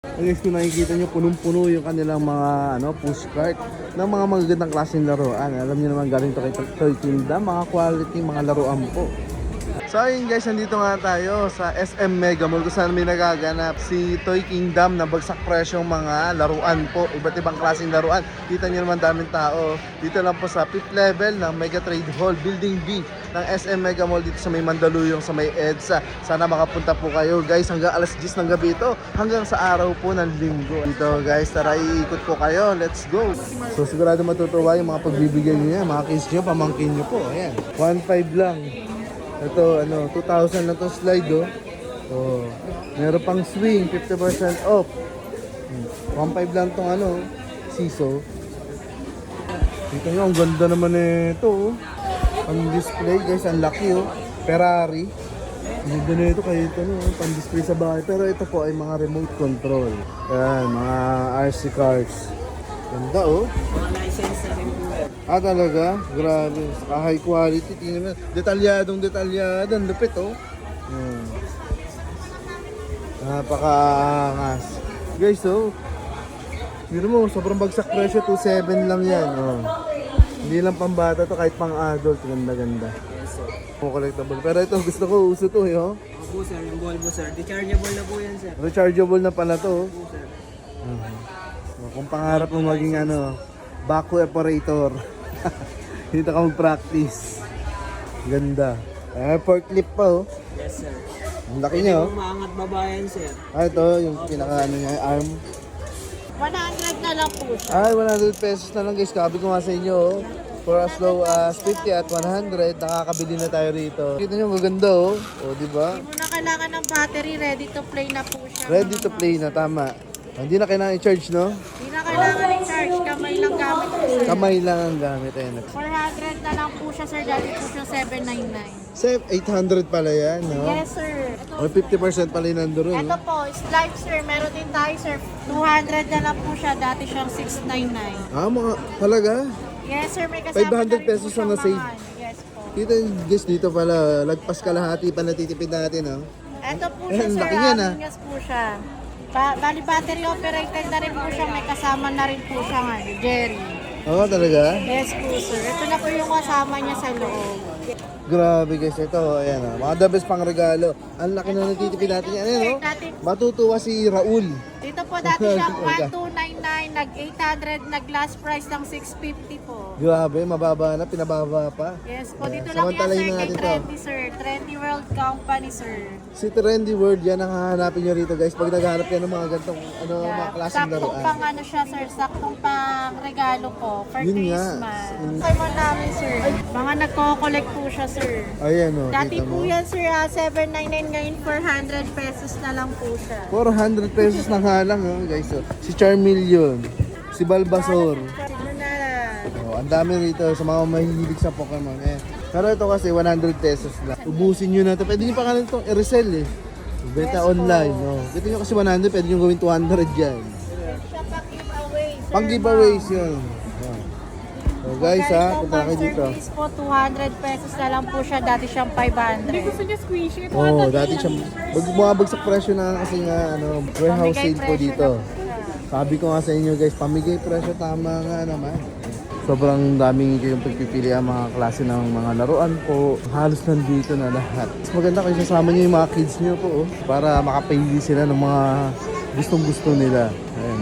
Guys, kung nakikita nyo, punong-puno yung kanilang mga push cart ng mga magagandang klaseng laruan. Alam nyo naman, galing to kay Toy Kingdom, mga quality, mga laruan po. So ayun guys, nandito nga tayo sa SM Mega Mall kung saan may nagaganap si Toy Kingdom na bagsak presyong mga laruan po. Iba't ibang klaseng laruan. Kita nyo naman daming tao. Dito lang po sa 5th level ng Mega Trade Hall, Building B ng SM Mega Mall dito sa may Mandaluyong, sa may EDSA. Sana makapunta po kayo guys hanggang alas 10 ng gabi ito, hanggang sa araw po ng linggo. Dito guys, tara iikot po kayo. Let's go! So sigurado matutuwa yung mga pagbibigyan nyo yan. Mga kids nyo, pamangkin nyo po. Ayan, 1.5 lang. Ito, 2,000 na itong slide, oh. Oh. Meron pang swing, 50% off. 1.5 lang itong, siso. Dito nyo, ang ganda naman ito, oh. Ang display, guys, ang laki, oh. Ferrari. Ang ganda na ito, kayo ito, pang display sa bahay. Pero ito po ay mga remote control. Ayan, mga RC cars. Ganda, oh. Mga license na rin po. Talaga? Grabe. Saka high quality. Tingnan mo. Detalyadong. Ang lupit, oh. Napaka-angas. Guys, oh. Mira mo, sobrang bagsak presyo. 2.7 lang yan, oh. Hindi lang pambata to, kahit pang adult. Ganda-ganda. Yes, sir. Collectible. Pero ito, gusto ko. Uso to, eh, oh. Opo, sir. Yung Volvo, sir. Dechargeable na po yan, sir. Rechargeable na pala to, oh. Opo, sir. Kung pangarap mo maging backhoe operator, dito ka mag-practice. Ganda. Forklift pa, oh. Yes, sir. Ang laki niya, oh. Yung maangat babayan, sir. Ito, yung pinaka niya, arm. 100 na lang po siya. Ay, 100 pesos na lang guys. Kabi ko nga sa inyo, oh. For as low as 50 at 100, nakakabili na tayo rito. Kita nyo, maganda, oh. O, diba? Hindi mo na kailangan ng battery, ready to play na po siya. Ready to play na, tama. Hindi na kailangan i-charge, no? Hindi na kailangan i-charge, kamay lang gamit po sir. Kamay lang ang gamit. Ayan. 400 na lang po siya sir, dati po siya 799. 800 pala yan, no? Yes sir. O, 50% pala yung nandun, Ito po, is live sir, meron din tayo sir. 200 na lang po siya, dati siyang 699. Mga talaga? Yes sir, may kasama 500 pesos na na rin po na-save. siyang mga Yes po. Kita yung guys dito pala, lagpas kalahati pa natitipid natin, no? Ito po siya Ang sir, laki niyan, ah. yes po siya. Bali battery operated na rin po siya, may kasama na rin po siya nga, Jerry. Oo, talaga? Yes po sir, ito na po yung kasama niya sa loob. Grabe guys, ito, ayan o. Mga the best pang regalo. Ang laki na natitipid natin yan, ayan o. Matutuwa si Raul. Dito po dati siyang 1299, nag-800, nag-last price ng 650 po. Grabe, mababa na, pinababa pa. Yes po, dito Ayan, lang yan samantalahin sir, na kay natin to. Trendy sir. Trendy World Company sir. Si Trendy World, yan ang hahanapin nyo rito guys. Pag naghahanap yan ng mga gantong, mga klaseng Saktong laruan. pang ano siya sir, saktong pang regalo ko for Yun nga. Christmas. Simon namin sir, mga nagko-collect po siya sir. Ayan o, Dati kita po mo. yan sir, 799 ngayon 400 pesos na lang po siya. 400 pesos na nga lang o guys. O. Si Charmeleon, si Bulbasaur. Sino na? Oh, ang dami rito sa mga mahihilig sa Pokemon. Pero ito kasi 100 pesos lang. Ubusin nyo na ito. Pwede nyo pa kanil itong i-resell eh. Beta Yes, online. po. No? Dito nyo kasi 100, pwede nyo gawin 200 dyan. Siya pang giveaway. sir, Pang giveaways yun. Oh. So guys ha, punta kayo dito. Service po, 200 pesos na lang po siya. Dati siyang 500. Gusto niya squishy? Oh, dati siya, bumabagsak presyo na kasi nga, warehouse sale po dito. Sabi ko nga sa inyo guys, pamigay presyo, tama nga naman. Sobrang daming kayong pagpipili ang mga klase ng mga laruan po. Halos nandito na lahat. Mas maganda kayo sasama nyo yung mga kids nyo po, para makapili sila ng mga gustong gusto nila. Ayan.